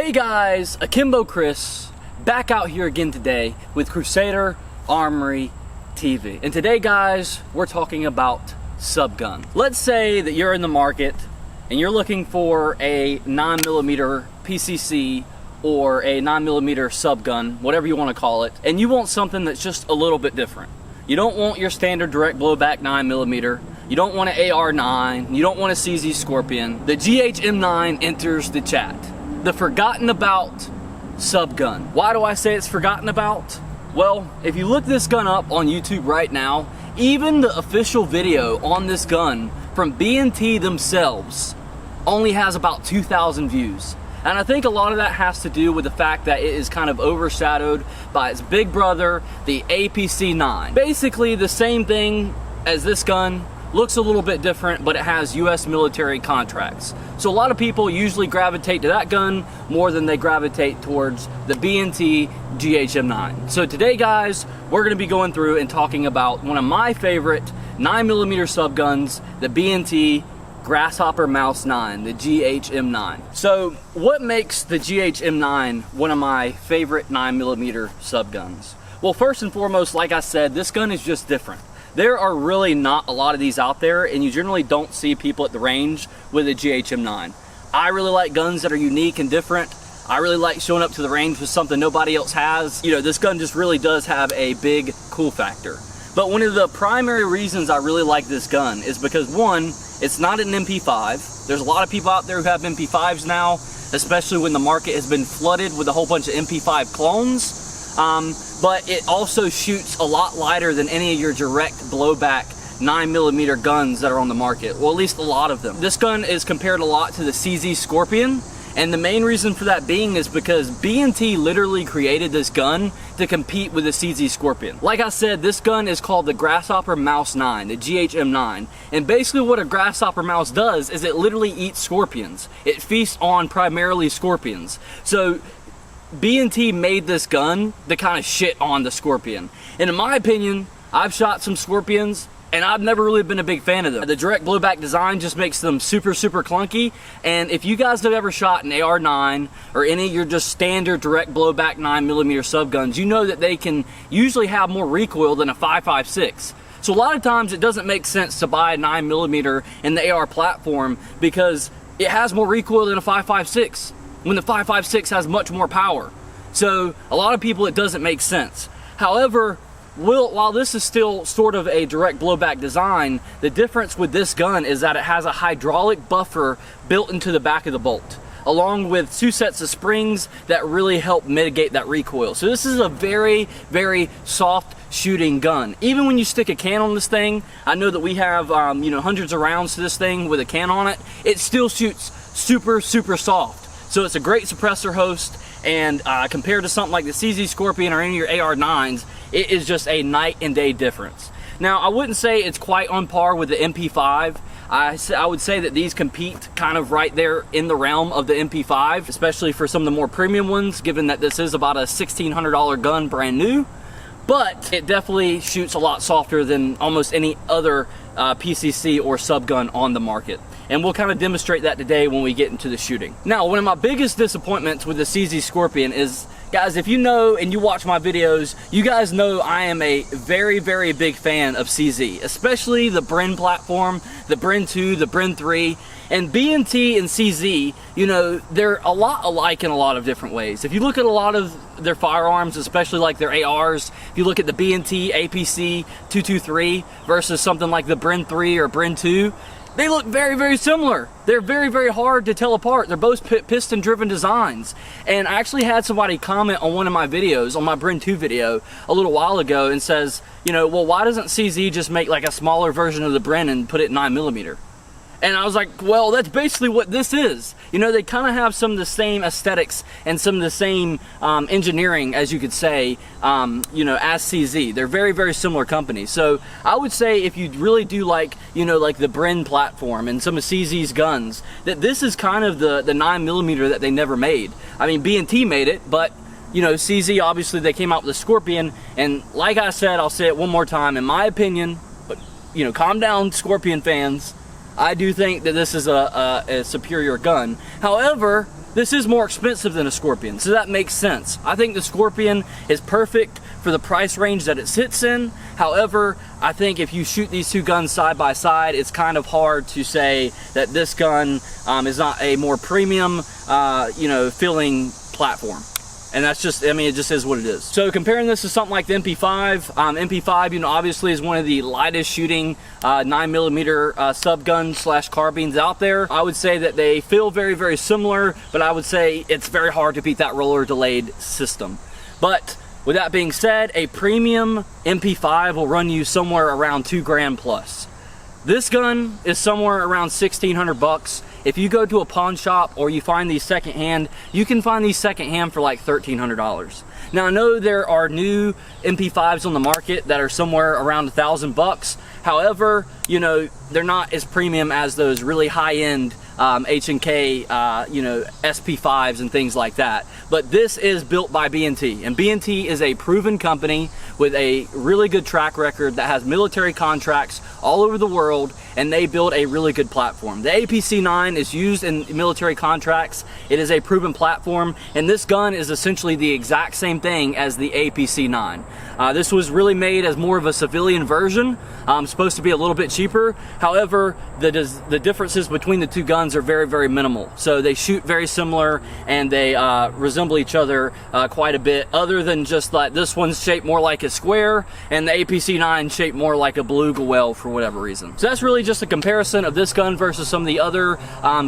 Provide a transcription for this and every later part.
Hey guys, Akimbo Chris, back out here again today with Crusader Armory TV. And today guys, we're talking about subgun. Let's say that you're in the market and you're looking for a 9mm PCC or a 9mm subgun, whatever you want to call it, and you want something that's just a little bit different. You don't want your standard direct blowback 9mm, you don't want an AR9, you don't want a CZ Scorpion. The GHM9 enters the chat. The forgotten about subgun. Why do I say it's forgotten about? Well, if you look this gun up on YouTube right now, even the official video on this gun from B&T themselves only has about 2,000 views. And I think a lot of that has to do with the fact that it is kind of overshadowed by its big brother, the APC9. Basically the same thing as this gun, looks a little bit different, but it has US military contracts. So a lot of people usually gravitate to that gun more than they gravitate towards the B&T GHM9. So today guys, we're gonna be going through and talking about one of my favorite 9mm subguns, the B&T Grasshopper Mouse 9, the GHM9. So what makes the GHM9 one of my favorite 9mm subguns? Well, first and foremost, like I said, this gun is just different. There are really not a lot of these out there, and you generally don't see people at the range with a GHM9. I really like guns that are unique and different. I really like showing up to the range with something nobody else has. You know, this gun just really does have a big cool factor. But one of the primary reasons I really like this gun is because, one, it's not an MP5. There's a lot of people out there who have MP5s now, especially when the market has been flooded with a whole bunch of MP5 clones. But it also shoots a lot lighter than any of your direct blowback 9mm guns that are on the market. Well, at least a lot of them. This gun is compared a lot to the CZ Scorpion. And the main reason for that being is because B&T literally created this gun to compete with the CZ Scorpion. Like I said, this gun is called the Grasshopper Mouse 9, the GHM9. And basically what a grasshopper mouse does is it literally eats scorpions. It feasts on primarily scorpions. So B&T made this gun to kind of shit on the Scorpion. And in my opinion, I've shot some Scorpions and I've never really been a big fan of them. The direct blowback design just makes them super clunky, and if you guys have ever shot an AR9 or any of your just standard direct blowback 9mm subguns, you know that they can usually have more recoil than a 5.56. So a lot of times it doesn't make sense to buy a 9mm in the AR platform because it has more recoil than a 5.56 when the 5.56 has much more power. So a lot of people, it doesn't make sense. However, while this is still sort of a direct blowback design, the difference with this gun is that it has a hydraulic buffer built into the back of the bolt, along with 2 sets of springs that really help mitigate that recoil. So this is a very soft shooting gun. Even when you stick a can on this thing, I know that we have you know, hundreds of rounds to this thing with a can on it, it still shoots super soft. So it's a great suppressor host, and compared to something like the CZ Scorpion or any of your AR9s, it is just a night and day difference. Now, I wouldn't say it's quite on par with the MP5. I would say that these compete kind of right there in the realm of the MP5, especially for some of the more premium ones, given that this is about a $1,600 gun brand new. But it definitely shoots a lot softer than almost any other PCC or subgun on the market. And we'll kind of demonstrate that today when we get into the shooting. Now, one of my biggest disappointments with the CZ Scorpion is, guys, if you know and you watch my videos, you guys know I am a very big fan of CZ, especially the Bren platform, the Bren 2, the Bren 3. And B&T and CZ, you know, they're a lot alike in a lot of different ways. If you look at a lot of their firearms, especially like their ARs, if you look at the B&T APC 223 versus something like the Bren 3 or Bren 2, they look very similar. They're very hard to tell apart. They're both piston driven designs. And I actually had somebody comment on one of my videos, on my Bren 2 video a little while ago, and says, you know, well, why doesn't CZ just make like a smaller version of the Bren and put it 9mm? And I was like, well, that's basically what this is. You know, they kind of have some of the same aesthetics and some of the same engineering, as you could say, you know, as CZ. They're very similar companies. So I would say if you really do like, you know, like the Bren platform and some of CZ's guns, that this is kind of the 9mm that they never made. I mean, B&T made it, but you know, CZ, obviously they came out with the Scorpion, and like I said, I'll say it one more time, in my opinion, but you know, calm down, Scorpion fans, I do think that this is a superior gun. However, this is more expensive than a Scorpion, so that makes sense. I think the Scorpion is perfect for the price range that it sits in. However, I think if you shoot these two guns side by side, it's kind of hard to say that this gun is not a more premium, feeling platform. And that's just, I mean, it just is what it is. So comparing this to something like the MP5, MP5, obviously is one of the lightest shooting 9mm sub guns / carbines out there. I would say that they feel very, very similar, but I would say it's very hard to beat that roller delayed system. But with that being said, a premium MP5 will run you somewhere around $2 grand plus. This gun is somewhere around 1,600 bucks. If you go to a pawn shop or you find these secondhand, you can find these secondhand for like $1,300. Now I know there are new MP5s on the market that are somewhere around 1,000 bucks. However, they're not as premium as those really high-end H&K, SP5s and things like that. But this is built by B&T, and B&T is a proven company with a really good track record that has military contracts all over the world, and they build a really good platform. The APC9 is used in military contracts. It is a proven platform, and this gun is essentially the exact same thing as the APC9. This was really made as more of a civilian version, supposed to be a little bit cheaper. However, the differences between the two guns are very, very minimal. So they shoot very similar, and they resemble each other quite a bit, other than just like this one's shaped more like a square, and the APC9 shaped more like a beluga whale for whatever reason. So that's really just a comparison of this gun versus some of the other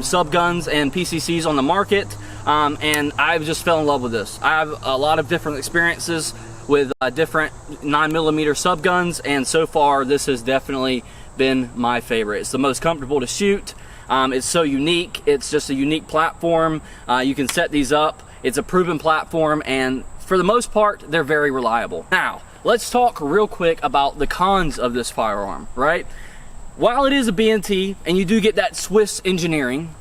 sub guns and PCCs on the market, and I've just fell in love with this. I have a lot of different experiences with different 9mm sub guns, and so far this has definitely been my favorite. It's the most comfortable to shoot. It's so unique. It's just a unique platform. You can set these up. It's a proven platform, and for the most part, they're very reliable. Now, let's talk real quick about the cons of this firearm, right? While it is a B&T, and you do get that Swiss engineering,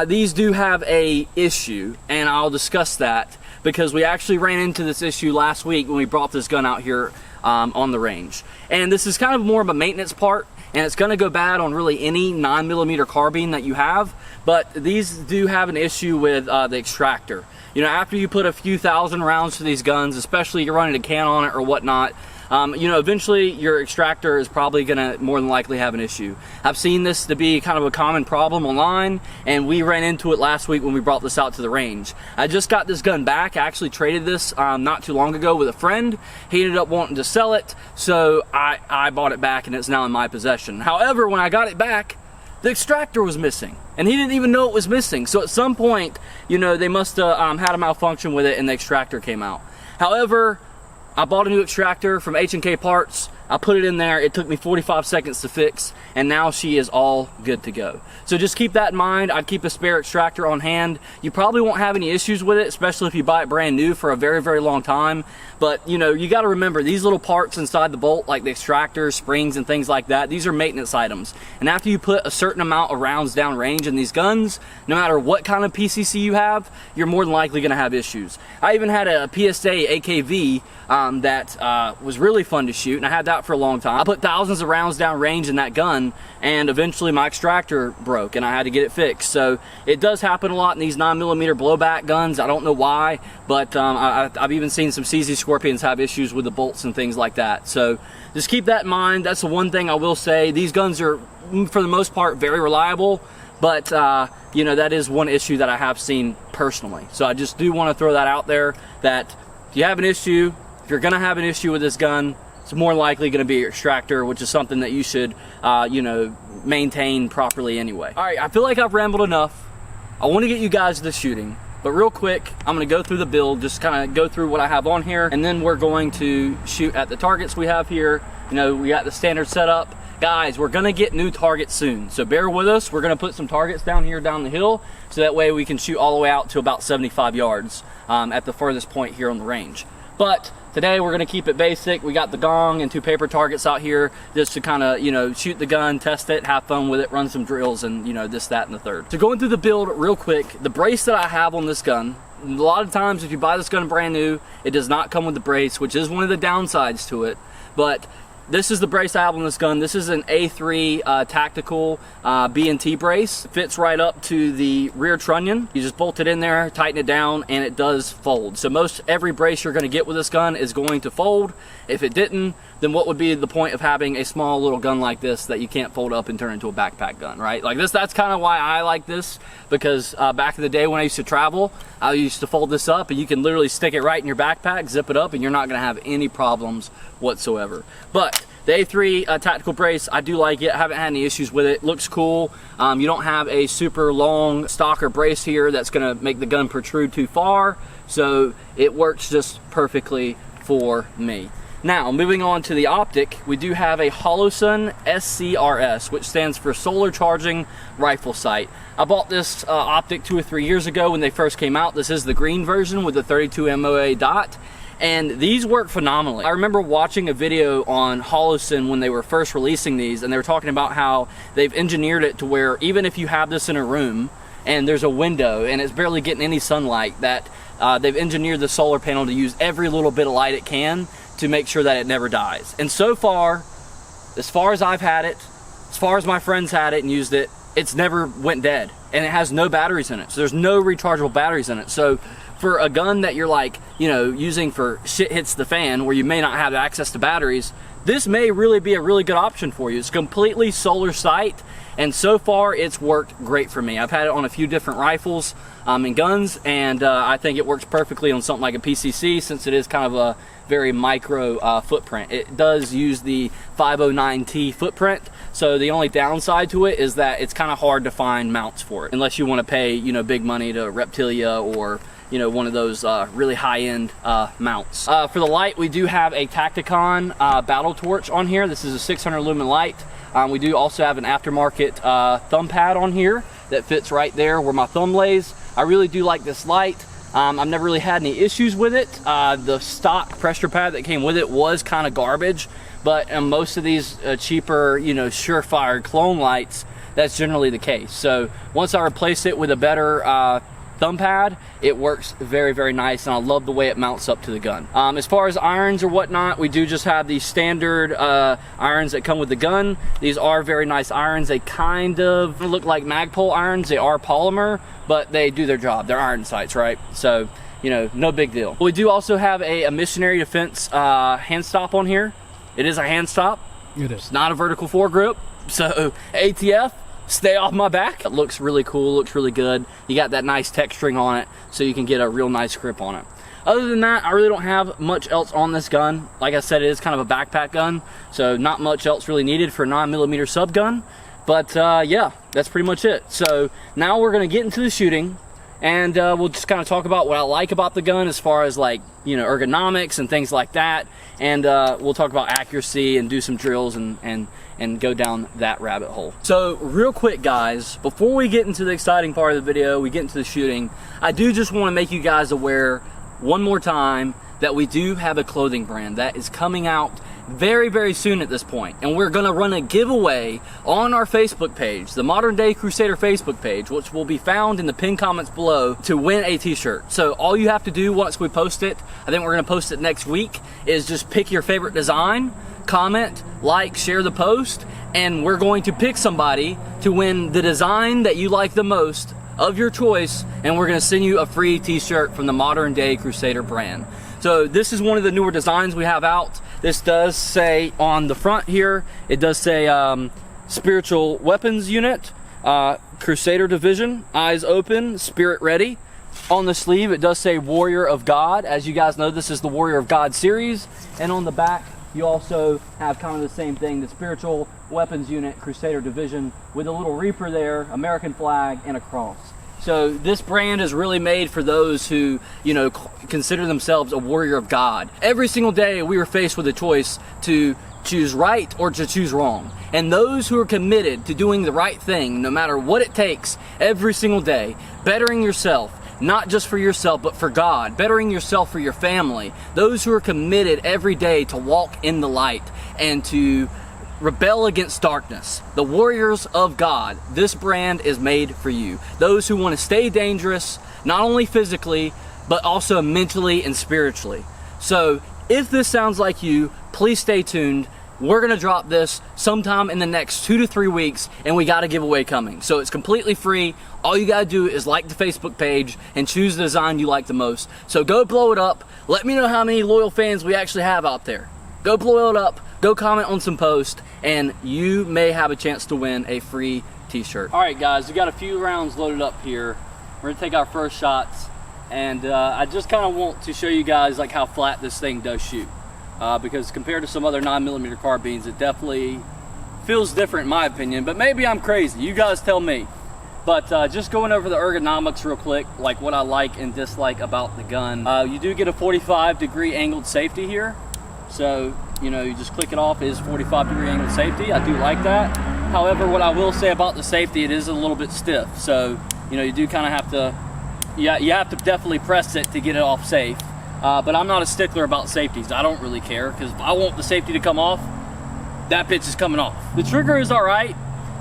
these do have a issue, and I'll discuss that because we actually ran into this issue last week when we brought this gun out here on the range. And this is kind of more of a maintenance part, and it's going to go bad on really any 9mm carbine that you have, but these do have an issue with the extractor. After you put a few thousand rounds to these guns, especially you're running a can on it or whatnot, eventually your extractor is probably gonna more than likely have an issue. I've seen this to be kind of a common problem online, and we ran into it last week when we brought this out to the range. I just got this gun back. I actually traded this not too long ago with a friend. He ended up wanting to sell it, so I bought it back, and it's now in my possession. However, when I got it back, the extractor was missing, and he didn't even know it was missing. So at some point, they must have had a malfunction with it, and the extractor came out. However, I bought a new extractor from H&K Parts. I put it in there. It took me 45 seconds to fix, and now she is all good to go. So just keep that in mind. I'd keep a spare extractor on hand. You probably won't have any issues with it, especially if you buy it brand new for a very, very long time. But you got to remember, these little parts inside the bolt, like the extractor, springs, and things like that, these are maintenance items. And after you put a certain amount of rounds down range in these guns, no matter what kind of PCC you have, you're more than likely going to have issues. I even had a PSA AKV that was really fun to shoot, and I had that for a long time. I put thousands of rounds down range in that gun, and eventually my extractor broke and I had to get it fixed. So it does happen a lot in these 9mm blowback guns. I don't know why, but I've even seen some CZ Scorpions have issues with the bolts and things like that. So just keep that in mind. That's the one thing I will say. These guns are, for the most part, very reliable, but that is one issue that I have seen personally. So I just do want to throw that out there, that if you have an issue, if you're gonna have an issue with this gun, it's more likely gonna be your extractor, which is something that you should, maintain properly anyway. All right, I feel like I've rambled enough. I want to get you guys to the shooting, but real quick, I'm gonna go through the build, just kind of go through what I have on here, and then we're going to shoot at the targets we have here. We got the standard setup. Guys, we're gonna get new targets soon, so bear with us. We're gonna put some targets down here down the hill, so that way we can shoot all the way out to about 75 yards at the furthest point here on the range. But today we're gonna keep it basic. We got the Gong and 2 paper targets out here just to kind of, shoot the gun, test it, have fun with it, run some drills, and this, that, and the third. So going through the build real quick, the brace that I have on this gun, a lot of times if you buy this gun brand new, it does not come with the brace, which is one of the downsides to it. But this is the brace I have on this gun. This is an A3 tactical B&T brace. It fits right up to the rear trunnion. You just bolt it in there, tighten it down, and it does fold. So most every brace you're going to get with this gun is going to fold. If it didn't, then what would be the point of having a small little gun like this that you can't fold up and turn into a backpack gun, right? Like this, that's kind of why I like this, because back in the day when I used to travel, I used to fold this up and you can literally stick it right in your backpack, zip it up, and you're not going to have any problems whatsoever. But the A3 tactical brace, I do like it. I haven't had any issues with it. Looks cool. You don't have a super long stock or brace here that's going to make the gun protrude too far, so it works just perfectly for me. Now, moving on to the optic, we do have a Holosun SCRS, which stands for Solar Charging Rifle Sight. I bought this optic 2 or 3 years ago when they first came out. This is the green version with the 32 MOA dot, and these work phenomenally. I remember watching a video on Holosun when they were first releasing these, and they were talking about how they've engineered it to where even if you have this in a room and there's a window and it's barely getting any sunlight, that they've engineered the solar panel to use every little bit of light it can to make sure that it never dies. And so far as I've had it, as far as my friends had it and used it, it's never went dead, and it has no batteries in it. So there's no rechargeable batteries in it. So for a gun that you're like, you know, using for shit hits the fan where you may not have access to batteries, this may really be a really good option for you. It's completely solar sight, and so far it's worked great for me. I've had it on a few different rifles and guns, and I think it works perfectly on something like a PCC, since it is kind of a very micro footprint. It does use the 509T footprint, so the only downside to it is that it's kind of hard to find mounts for it, unless you want to pay, you know, big money to Reptilia or, you know, one of those really high-end mounts. For the light, we do have a Tacticon battle torch on here. This is a 600 lumen light. We do also have an aftermarket thumb pad on here that fits right there where my thumb lays. I really do like this light. I've never really had any issues with it. The stock pressure pad that came with it was kind of garbage, but in most of these cheaper, you know, Surefire clone lights, that's generally the case. So once I replace it with a better thumb pad, it works very, very nice, and I love the way it mounts up to the gun. As far as irons or whatnot, we do just have these standard irons that come with the gun. These are very nice irons. They kind of look like Magpul irons. They are polymer, but they do their job. They're iron sights, right? So, you know, no big deal. We do also have a Missionary Defense hand stop on here. It is a hand stop. It is. It's not a vertical foregrip. So ATF, stay off my back. It looks really cool, looks really good. You got that nice texturing on it, so you can get a real nice grip on it. Other than that, I really don't have much else on this gun. Like I said, it is kind of a backpack gun, so not much else really needed for a 9mm sub gun. But yeah, that's pretty much it. So now we're gonna get into the shooting, and we'll just kind of talk about what I like about the gun as far as, like, you know, ergonomics and things like that. And we'll talk about accuracy and do some drills and go down that rabbit hole. So real quick, guys, before we get into the exciting part of the video, we get into the shooting, I do just want to make you guys aware one more time that we do have a clothing brand that is coming out very, very soon at this point, and we're gonna run a giveaway on our Facebook page, the Modern Day Crusader Facebook page, which will be found in the pinned comments below, to win a t-shirt. So all you have to do once we post it, I think we're gonna post it next week, is just pick your favorite design, comment, like, share the post, and we're going to pick somebody to win the design that you like the most of your choice, and we're gonna send you a free t-shirt from the Modern Day Crusader brand. So this is one of the newer designs we have out. This does say on the front here, it does say Spiritual Weapons Unit, Crusader Division, Eyes Open, Spirit Ready. On the sleeve, it does say Warrior of God. As you guys know, this is the Warrior of God series. And on the back, you also have kind of the same thing, the Spiritual Weapons Unit, Crusader Division, with a little Reaper there, American flag, and a cross. So this brand is really made for those who, you know, consider themselves a warrior of God. Every single day we are faced with a choice to choose right or to choose wrong. And those who are committed to doing the right thing, no matter what it takes, every single day, bettering yourself, not just for yourself, but for God, bettering yourself for your family, those who are committed every day to walk in the light and to rebel against darkness, the warriors of God, this brand is made for you. Those who want to stay dangerous, not only physically, but also mentally and spiritually. So if this sounds like you, please stay tuned. we're gonna drop this sometime in the next 2 to 3 weeks, and we got a giveaway coming. So it's completely free. All you gotta do is like the Facebook page and choose the design you like the most. So go blow it up. Let me know how many loyal fans we actually have out there. Go blow it up, go comment on some posts, and you may have a chance to win a free t-shirt. All right guys, we got a few rounds loaded up here. We're gonna take our first shots, and I just kind of want to show you guys like how flat this thing does shoot. Because compared to some other 9mm carbines, it definitely feels different in my opinion, but maybe I'm crazy. You guys tell me. But just going over the ergonomics real quick, like what I like and dislike about the gun. You do get a 45-degree angled safety here. So, you know, you just click it off, it is 45-degree angled safety. I do like that. However, what I will say about the safety, it is a little bit stiff. So, you know, you do kind of have to, you have to definitely press it to get it off safe. But I'm not a stickler about safeties. I don't really care, because if I want the safety to come off, that bitch is coming off. The trigger is all right.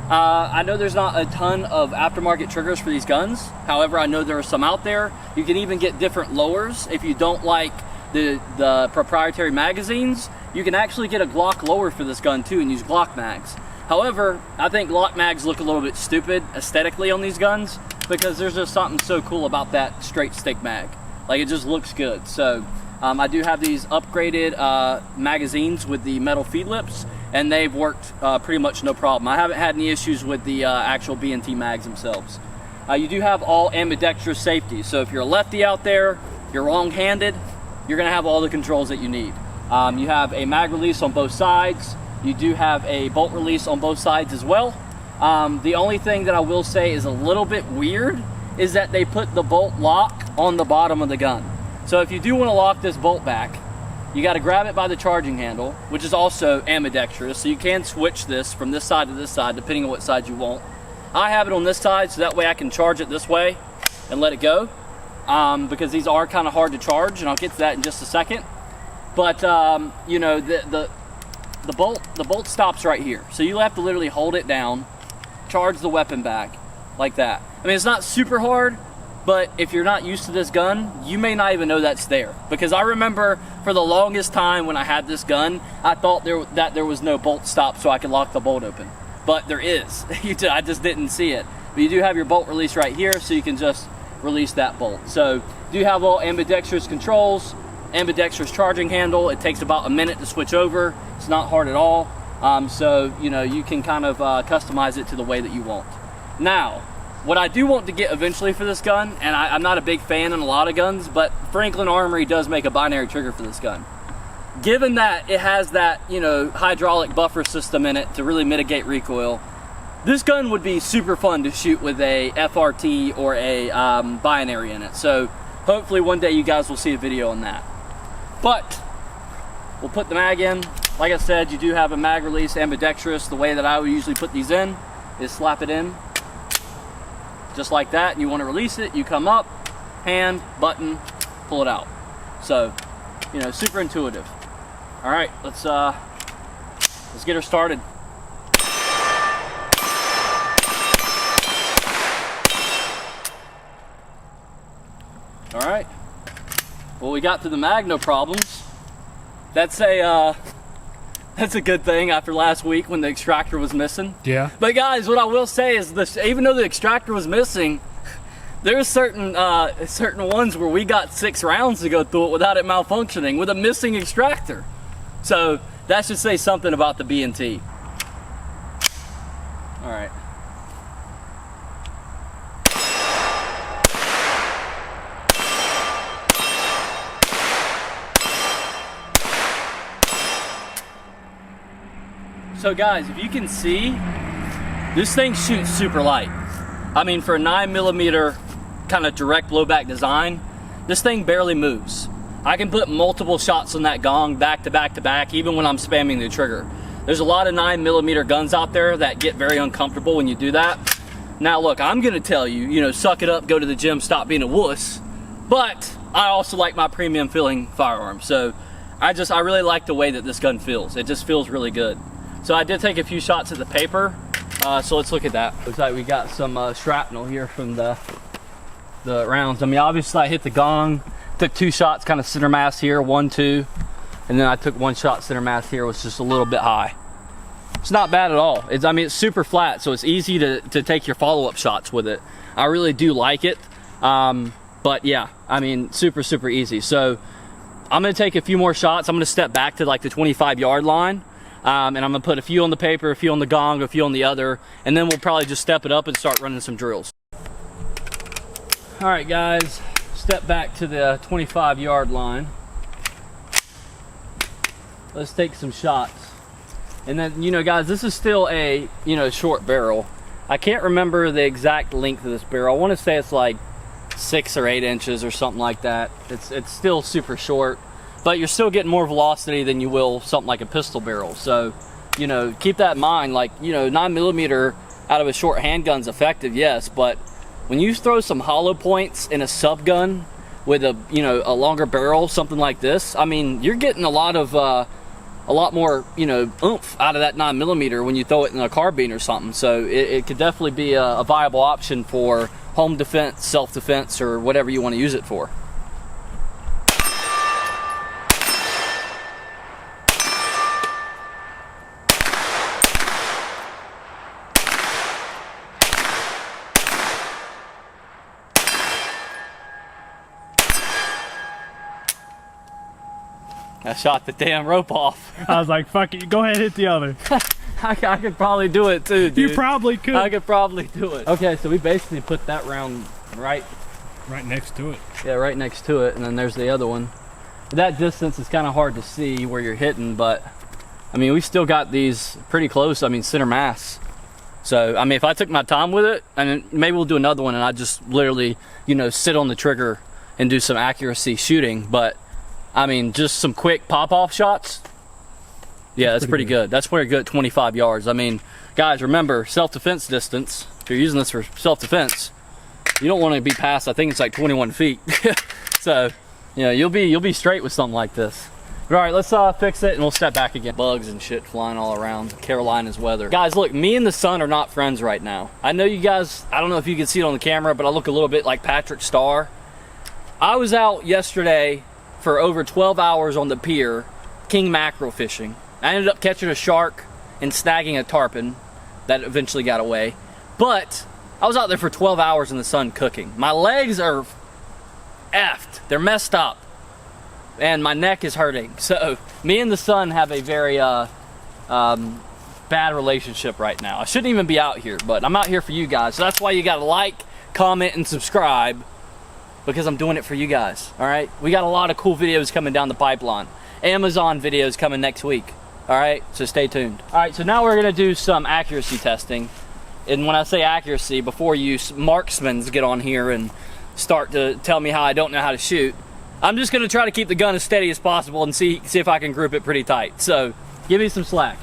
I know there's not a ton of aftermarket triggers for these guns. However, I know there are some out there. You can even get different lowers if you don't like the proprietary magazines. You can actually get a Glock lower for this gun too and use Glock mags. However, I think Glock mags look a little bit stupid aesthetically on these guns, because there's just something so cool about that straight stick mag. Like, it just looks good. So I do have these upgraded magazines with the metal feed lips, and they've worked pretty much no problem. I haven't had any issues with the actual B&T mags themselves. You do have all ambidextrous safety. So if you're a lefty out there, you're wrong-handed, you're gonna have all the controls that you need. You have a mag release on both sides. You do have a bolt release on both sides as well. The only thing that I will say is a little bit weird is that they put the bolt lock on the bottom of the gun. So if you do want to lock this bolt back, you got to grab it by the charging handle, which is also ambidextrous, so you can switch this from this side to this side depending on what side you want. I have it on this side, so that way I can charge it this way and let it go, because these are kind of hard to charge, and I'll get to that in just a second. But you know, the bolt stops right here, so you have to literally hold it down, charge the weapon back like that. I mean, it's not super hard, but if you're not used to this gun, you may not even know that's there. Because I remember for the longest time when I had this gun, I thought that there was no bolt stop so I could lock the bolt open. But there is. I just didn't see it. But you do have your bolt release right here, so you can just release that bolt. So you do have all ambidextrous controls, ambidextrous charging handle. It takes about a minute to switch over. It's not hard at all. So, you know, you can kind of customize it to the way that you want. Now, what I do want to get eventually for this gun, and I'm not a big fan in a lot of guns, but Franklin Armory does make a binary trigger for this gun. Given that it has that, you know, hydraulic buffer system in it to really mitigate recoil, this gun would be super fun to shoot with a FRT or a binary in it. So hopefully one day you guys will see a video on that. But we'll put the mag in. Like I said, you do have a mag release ambidextrous. The way that I would usually put these in is slap it in just like that, and you want to release it, you come up, hand, button, pull it out. So, you know, super intuitive. All right, let's get her started. All right, well, we got through the mag, no problems. That's a good thing after last week when the extractor was missing. Yeah. But guys, what I will say is this: even though the extractor was missing, there's certain ones where we got 6 rounds to go through it without it malfunctioning with a missing extractor. So that should say something about the B&T. All right. So guys, if you can see, this thing shoots super light. I mean, for a 9mm kind of direct blowback design, this thing barely moves. I can put multiple shots on that Gong back to back to back, even when I'm spamming the trigger. There's a lot of 9mm guns out there that get very uncomfortable when you do that. Now look, I'm gonna tell you, you know, suck it up, go to the gym, stop being a wuss. But I also like my premium feeling firearm. So I really like the way that this gun feels. It just feels really good. So I did take a few shots at the paper, so let's look at that. Looks like we got some shrapnel here from the rounds. I mean, obviously I hit the Gong, took 2 shots, kind of center mass here, 1, 2. And then I took one shot center mass here, was just a little bit high. It's not bad at all. I mean, it's super flat, so it's easy to take your follow-up shots with it. I really do like it. But yeah, I mean, super easy. So I'm gonna take a few more shots. I'm gonna step back to like the 25-yard line. And I'm gonna put a few on the paper, a few on the gong, a few on the other, and then we'll probably just step it up and start running some drills. All right, guys, step back to the 25-yard line. Let's take some shots. And then, you know, guys, this is still a, you know, short barrel. I can't remember the exact length of this barrel. I want to say it's like 6 or 8 inches or something like that. It's still super short, but you're still getting more velocity than you will something like a pistol barrel. So, you know, keep that in mind. Like, you know, 9mm out of a short handgun's effective, yes, but when you throw some hollow points in a sub gun with a, you know, a longer barrel, something like this, I mean, you're getting a lot more, you know, oomph out of that 9mm when you throw it in a carbine or something. So it could definitely be a viable option for home defense, self-defense, or whatever you want to use it for. I shot the damn rope off. I was like, fuck it, go ahead and hit the other. I could probably do it too, dude. You probably could. I could probably do it. Okay, so we basically put that round right next to it. Yeah, right next to it, and then there's the other one. That distance is kind of hard to see where you're hitting, but I mean, we still got these pretty close. I mean, center mass. So, I mean, if I took my time with it, and maybe we'll do another one, and I just literally, you know, sit on the trigger and do some accuracy shooting, but I mean, just some quick pop-off shots. Yeah, that's pretty good. That's pretty good at 25 yards. I mean, guys, remember, self-defense distance. If you're using this for self-defense, you don't want to be past, I think it's like 21 feet. So, you know, you'll be straight with something like this. All right, let's fix it and we'll step back again. Bugs and shit flying all around. Carolina's weather. Guys, look, me and the sun are not friends right now. I know you guys, I don't know if you can see it on the camera, but I look a little bit like Patrick Starr. I was out yesterday for over 12 hours on the pier, king mackerel fishing. I ended up catching a shark and snagging a tarpon that eventually got away. But I was out there for 12 hours in the sun cooking. My legs are effed. They're messed up. And my neck is hurting. So me and the sun have a very bad relationship right now. I shouldn't even be out here, but I'm out here for you guys. So that's why you gotta like, comment, and subscribe, because I'm doing it for you guys, all right? We got a lot of cool videos coming down the pipeline. Amazon videos coming next week, all right? So stay tuned. All right, so now we're gonna do some accuracy testing. And when I say accuracy, before you marksmen get on here and start to tell me how I don't know how to shoot, I'm just gonna try to keep the gun as steady as possible and see if I can grip it pretty tight. So give me some slack.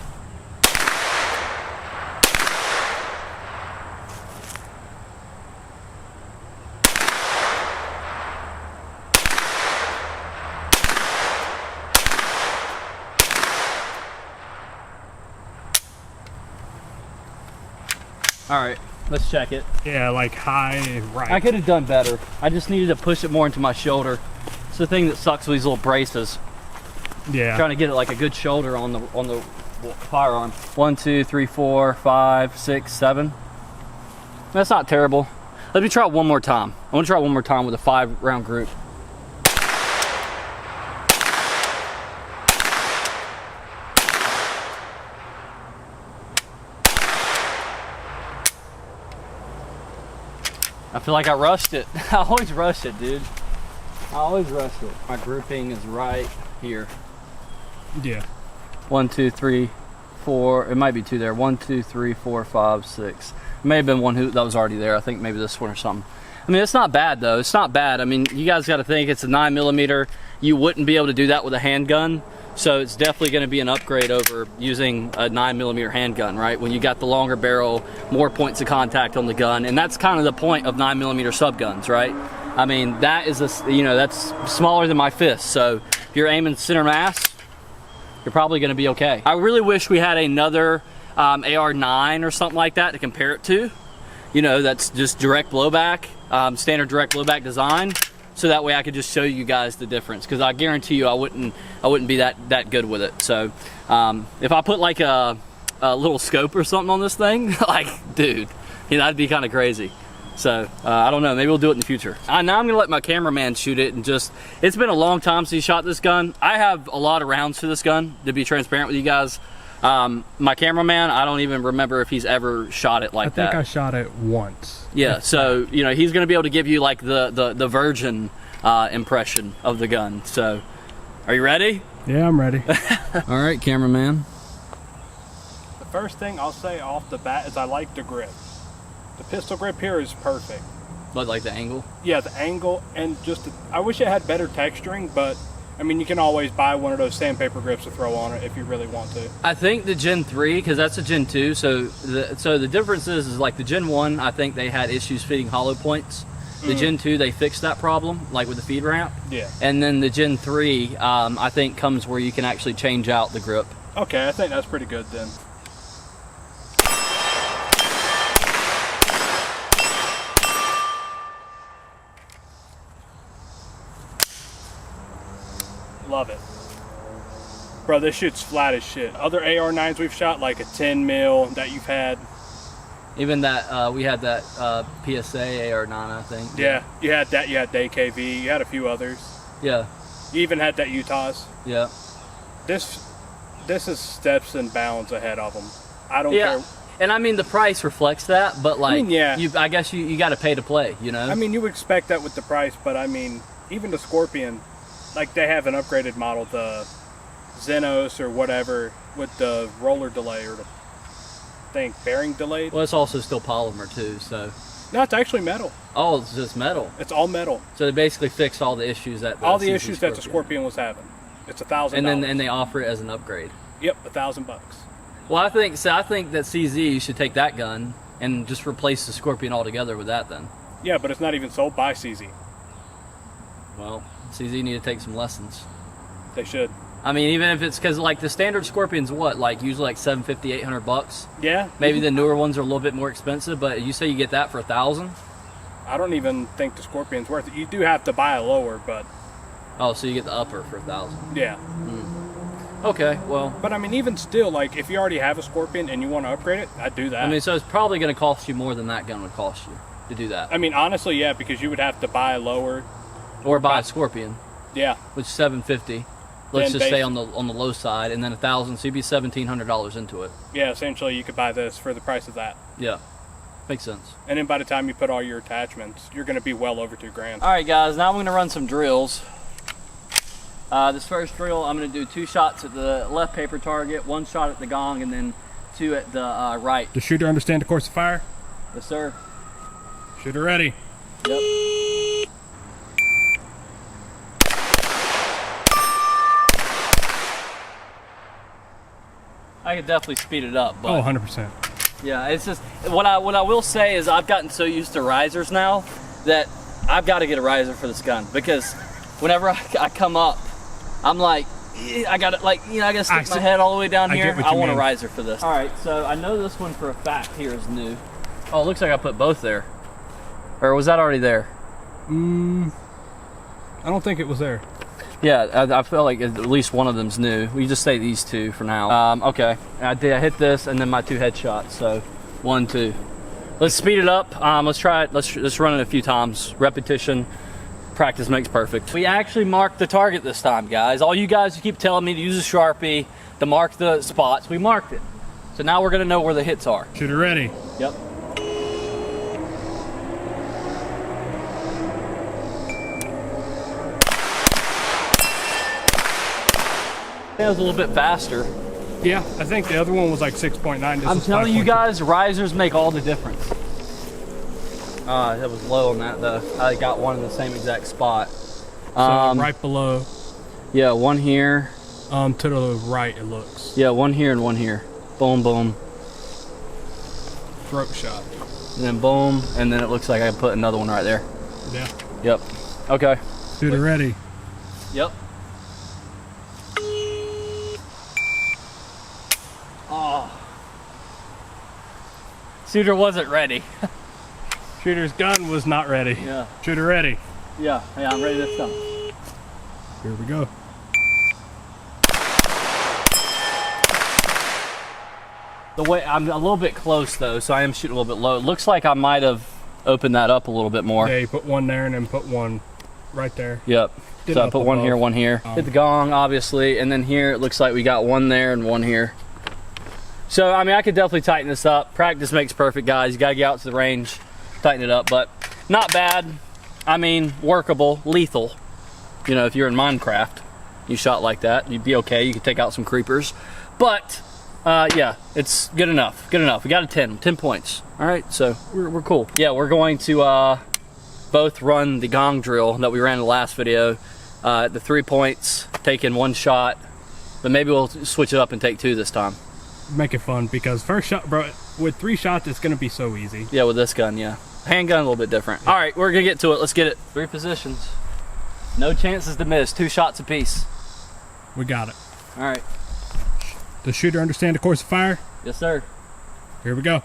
All right, let's check it. Yeah, like high and right. I could have done better. I just needed to push it more into my shoulder. It's the thing that sucks with these little braces. Yeah. Trying to get it like a good shoulder on the firearm. 1, 2, 3, 4, 5, 6, 7. That's not terrible. Let me try it one more time. I want to try it one more time with a 5-round group. I feel like I rushed it. I always rush it, dude. I always rush it. My grouping is right here. Yeah. 1, 2, 3, 4. It might be 2 there. 1, 2, 3, 4, 5, 6. It may have been one that was already there. I think maybe this one or something. I mean, it's not bad though. It's not bad. I mean, you guys got to think it's a 9mm. You wouldn't be able to do that with a handgun. So it's definitely going to be an upgrade over using a 9mm handgun, right? When you got the longer barrel, more points of contact on the gun, and that's kind of the point of 9mm subguns, right? I mean, that is that's smaller than my fist. So if you're aiming center mass, you're probably going to be okay. I really wish we had another AR9 or something like that to compare it to. You know, that's just direct blowback, standard direct blowback design. so that way I could just show you guys the difference, because I guarantee you I wouldn't be that good with it. So if I put like a little scope or something on this thing, like, dude, you know, that'd be kind of crazy. So I don't know, maybe we'll do it in the future. Now I'm gonna let my cameraman shoot it, and it's been a long time since he shot this gun. I have a lot of rounds to this gun, to be transparent with you guys. My cameraman, I don't even remember if he's ever shot it like that. I think I shot it once. Yeah, so, you know, he's gonna be able to give you like the virgin impression of the gun. So, are you ready? Yeah, I'm ready. All right, cameraman. The first thing I'll say off the bat is I like the grip. The pistol grip here is perfect. But like the angle? Yeah, the angle, and I wish it had better texturing, but I mean, you can always buy one of those sandpaper grips to throw on it if you really want to. I think the Gen 3, because that's a Gen 2, so the difference is like the Gen 1, I think they had issues fitting hollow points. The Gen 2, they fixed that problem, like with the feed ramp. Yeah. And then the Gen 3, I think comes where you can actually change out the grip. Okay, I think that's pretty good then. Love it. Bro, this shit's flat as shit. Other AR9s we've shot, like a 10 mil that you've had. Even that, we had that PSA AR9, I think. Yeah, you had that, you had the AKV, you had a few others. Yeah. You even had that Utah's. Yeah. This is steps and bounds ahead of them. I don't care. And I mean, the price reflects that, but like, I mean, yeah. I guess you got to pay to play, you know? I mean, you would expect that with the price, but I mean, even the Scorpion, like they have an upgraded model, the Xenos or whatever, with the roller delay or the bearing delayed. Well, it's also still polymer too, so. No, it's actually metal. Oh, it's just metal. It's all metal. So they basically fixed all the issues that all the issues that the Scorpion was having. It's $1,000. And they offer it as an upgrade. Yep, $1,000. Well, I think that CZ should take that gun and just replace the Scorpion altogether with that then. Yeah, but it's not even sold by CZ. Well, CZ need to take some lessons. They should. I mean, even if it's because like the standard Scorpion's what, like usually like $750, $800. Yeah. Maybe the newer ones are a little bit more expensive, but you say you get that for $1,000. I don't even think the Scorpion's worth it. You do have to buy a lower, but. Oh, so you get the upper for $1,000. Yeah. Okay, well. But I mean, even still, like if you already have a Scorpion and you want to upgrade it, I'd do that. I mean, so it's probably going to cost you more than that gun would cost you to do that. I mean, honestly, yeah, because you would have to buy a lower. Or buy a Scorpion. Yeah. Which is $750. Let's just say on the low side, and then $1,000, so you'd be $1,700 into it. Yeah, essentially you could buy this for the price of that. Yeah, makes sense. And then by the time you put all your attachments, you're going to be well over $2,000. All right, guys, now I'm going to run some drills. This first drill, I'm going to do 2 shots at the left paper target, 1 shot at the gong, and then 2 at the right. Does shooter understand the course of fire? Yes, sir. Shooter ready. Yep. I could definitely speed it up, but oh, 100%. yeah, it's just what I will say is I've gotten so used to risers now that I've got to get a riser for this gun, because whenever I come up, I'm like, I got to, like, you know, I got to stick my head all the way down here. I want a riser for this. All right, so I know this one for a fact here is new. Oh, it looks like I put both there, or was that already there? I don't think it was there. Yeah, I feel like at least one of them's new. We just say these 2 for now. Okay, I hit this and then my 2 headshots. So 1, 2. Let's speed it up. Let's try it. Let's run it a few times. Repetition, practice makes perfect. We actually marked the target this time, guys. All you guys who keep telling me to use a Sharpie to mark the spots, we marked it. So now we're gonna know where the hits are. Shooter ready. Yep. That was a little bit faster. Yeah, I think the other one was like 6.9. I'm telling you guys, risers make all the difference. That was low on that though. I got one in the same exact spot. So right below. Yeah, one here. To the right it looks. Yeah, one here and one here. Boom, boom. Throat shot. And then boom, and then it looks like I put another one right there. Yeah. Yep. Okay. Shooter ready. Yep. Oh. Shooter wasn't ready. Shooter's gun was not ready. Yeah. Shooter ready. Yeah, I'm ready this time. Here we go. The way I'm a little bit close though, so I am shooting a little bit low. It looks like I might have opened that up a little bit more. Yeah, you put one there and then put one right there. Yep. Did So I put one here, one here. Hit the gong, obviously, and then here it looks like we got one there and one here. So I mean, I could definitely tighten this up. Practice makes perfect, guys. You gotta get out to the range, tighten it up, but not bad. I mean, workable, lethal. You know, if you're in Minecraft, you shot like that, you'd be okay. You could take out some creepers, but. Yeah, it's good enough. Good enough. We got a 10 points. All right, so we're cool. Yeah, we're going to both run the gong drill that we ran in the last video. The 3 points, taking one shot, but maybe we'll switch it up and take 2 this time. Make it fun because first shot, bro, with 3 shots, it's gonna be so easy. Yeah, with this gun, yeah. Handgun a little bit different. All right, we're gonna get to it. Let's get it. 3 positions. No chances to miss. 2 shots apiece. We got it. All right. Does the shooter understand the course of fire? Yes, sir. Here we go.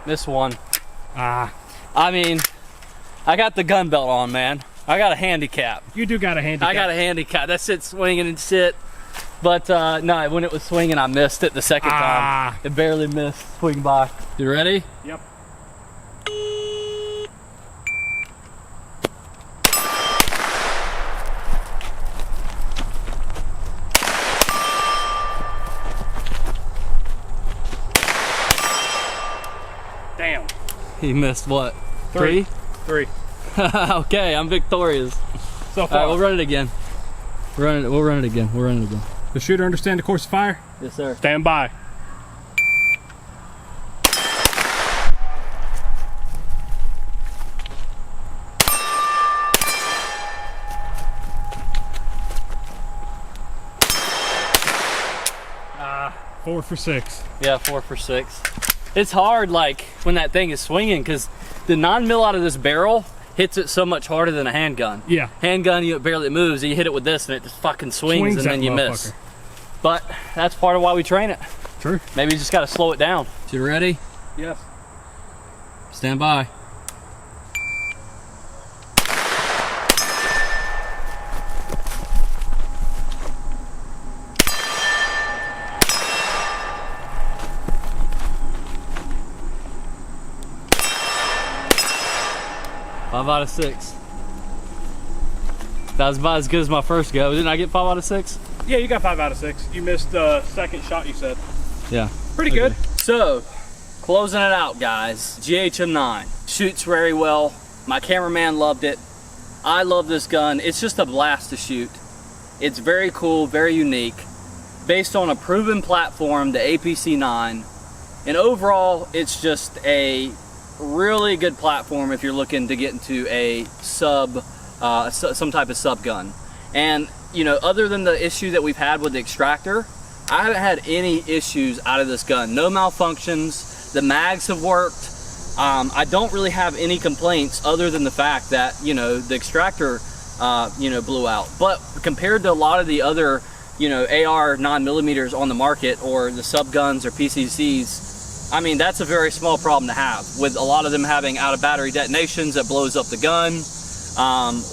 Missed one. Ah, I mean, I got the gun belt on, man. I got a handicap. you do got a handicap. I got a handicap. That's it, swinging and shit. But no, when it was swinging, I missed it the second time. It barely missed. Swing by. You ready? Yep. Damn. He missed what? 3. 3? Okay, I'm victorious. So All far. right, we'll run it again. We'll run it again. We'll run it again. The shooter understand the course of fire? Yes, sir. Stand by. Ah, 4 for 6. Yeah, 4 for 6. It's hard, like, when that thing is swinging, because the 9mm out of this barrel hits it so much harder than a handgun. Yeah. Handgun, it barely moves, and you hit it with this, and it just fucking swings and then you miss. But that's part of why we train it. True. Maybe you just got to slow it down. You ready? Yes. Stand by. Five out of 6. That was about as good as my first go. Didn't I get 5 out of 6? Yeah, you got 5 out of 6. You missed the second shot, you said. Yeah. Pretty good. So, closing it out, guys. GHM9 shoots very well. My cameraman loved it. I love this gun. It's just a blast to shoot. It's very cool, very unique. Based on a proven platform, the APC9. And overall, it's just a really good platform if you're looking to get into a some type of sub gun. And you know, other than the issue that we've had with the extractor, I haven't had any issues out of this gun. No malfunctions. The mags have worked. I don't really have any complaints other than the fact that, you know, the extractor blew out. But compared to a lot of the other, you know, AR 9mm on the market, or the sub guns or PCCs, I mean, that's a very small problem to have, with a lot of them having out of battery detonations that blows up the gun,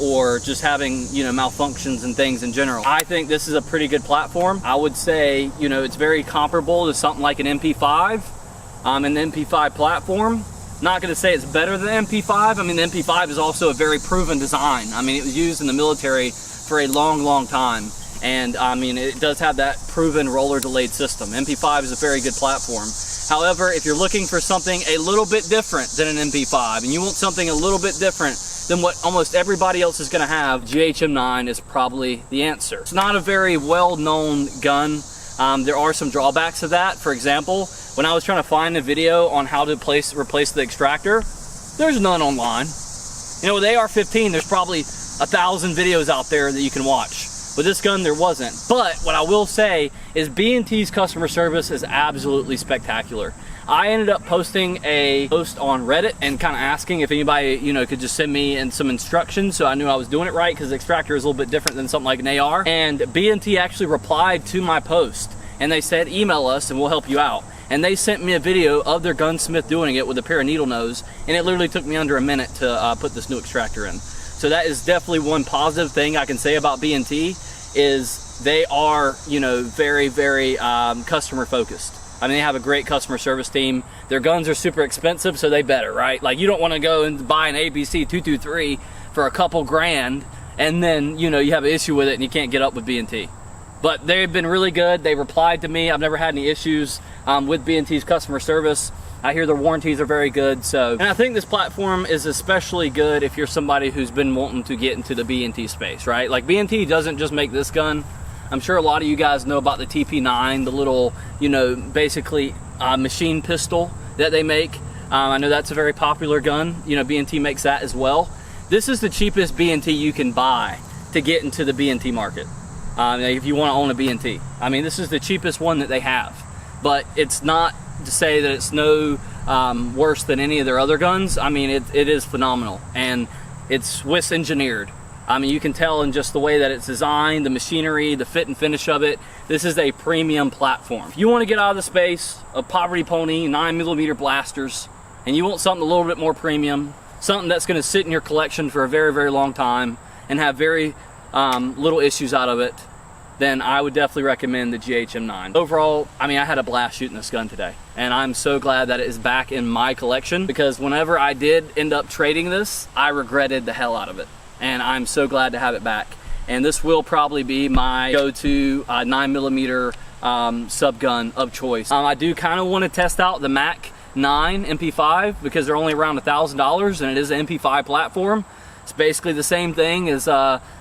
or just having, you know, malfunctions and things in general. I think this is a pretty good platform. I would say, you know, it's very comparable to something like an MP5, an MP5 platform. Not going to say it's better than MP5. I mean, the MP5 is also a very proven design. I mean, it was used in the military for a long time. And I mean, it does have that proven roller delayed system. MP5 is a very good platform. However, if you're looking for something a little bit different than an MP5, and you want something a little bit different than what almost everybody else is going to have, GHM9 is probably the answer. It's not a very well-known gun. There are some drawbacks to that. For example, when I was trying to find a video on how to replace the extractor, there's none online. You know, with AR-15, there's probably 1,000 videos out there that you can watch. With this gun, there wasn't. But what I will say is B&T's customer service is absolutely spectacular. I ended up posting a post on Reddit and kind of asking if anybody, you know, could just send me in some instructions so I knew I was doing it right, because the extractor is a little bit different than something like an AR. And B&T actually replied to my post and they said, email us and we'll help you out. And they sent me a video of their gunsmith doing it with a pair of needle nose, and it literally took me under a minute to put this new extractor in. So that is definitely one positive thing I can say about B&T, is they are, you know, very, very customer focused. I mean, they have a great customer service team. Their guns are super expensive, so they better, right? Like, you don't want to go and buy an ABC 223 for a couple grand, and then, you know, you have an issue with it and you can't get up with B&T. But they've been really good. They replied to me. I've never had any issues with B&T's customer service. I hear their warranties are very good. So, and I think this platform is especially good if you're somebody who's been wanting to get into the B&T space, right? Like, B&T doesn't just make this gun. I'm sure a lot of you guys know about the TP9, the little, you know, basically machine pistol that they make. I know that's a very popular gun. You know, B&T makes that as well. This is the cheapest B&T you can buy to get into the B&T market. If you want to own a B&T. I mean, this is the cheapest one that they have. But it's not to say that it's no worse than any of their other guns. I mean, it is phenomenal. And it's Swiss engineered. I mean, you can tell in just the way that it's designed, the machinery, the fit and finish of it. This is a premium platform. If you want to get out of the space of Poverty Pony 9mm blasters, and you want something a little bit more premium, something that's going to sit in your collection for a very, very long time and have very little issues out of it, then I would definitely recommend the GHM9. Overall, I mean, I had a blast shooting this gun today, and I'm so glad that it is back in my collection, because whenever I did end up trading this, I regretted the hell out of it, and I'm so glad to have it back. And this will probably be my go-to 9mm sub gun of choice. I do kind of want to test out the Mac 9 MP5 because they're only around $1,000, and it is an MP5 platform. It's basically the same thing as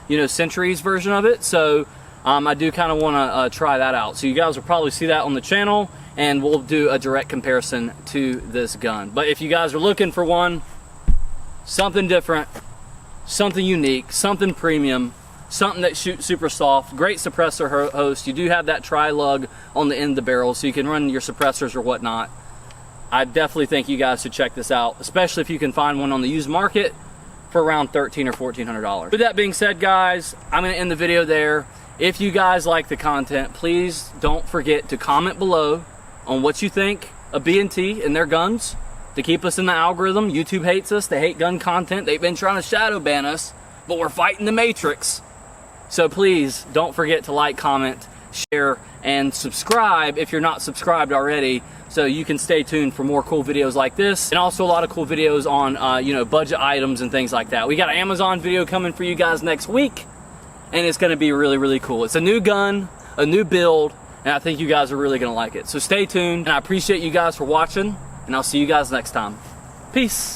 you know, Century's version of it. So I do kind of want to try that out. So you guys will probably see that on the channel, and we'll do a direct comparison to this gun. But if you guys are looking for one, something different, something unique, something premium, something that shoots super soft, great suppressor host. You do have that tri-lug on the end of the barrel, so you can run your suppressors or whatnot. I definitely think you guys should check this out, especially if you can find one on the used market for around $1,300 or $1,400. With that being said, guys, I'm gonna end the video there. If you guys like the content, please don't forget to comment below on what you think of B&T and their guns to keep us in the algorithm. YouTube hates us, they hate gun content. They've been trying to shadow ban us, but we're fighting the Matrix. So please don't forget to like, comment, share, and subscribe if you're not subscribed already, so you can stay tuned for more cool videos like this, and also a lot of cool videos on you know, budget items and things like that. We got an Amazon video coming for you guys next week, and it's going to be really, really cool. It's a new gun, a new build, and I think you guys are really going to like it. So stay tuned, and I appreciate you guys for watching, and I'll see you guys next time. Peace.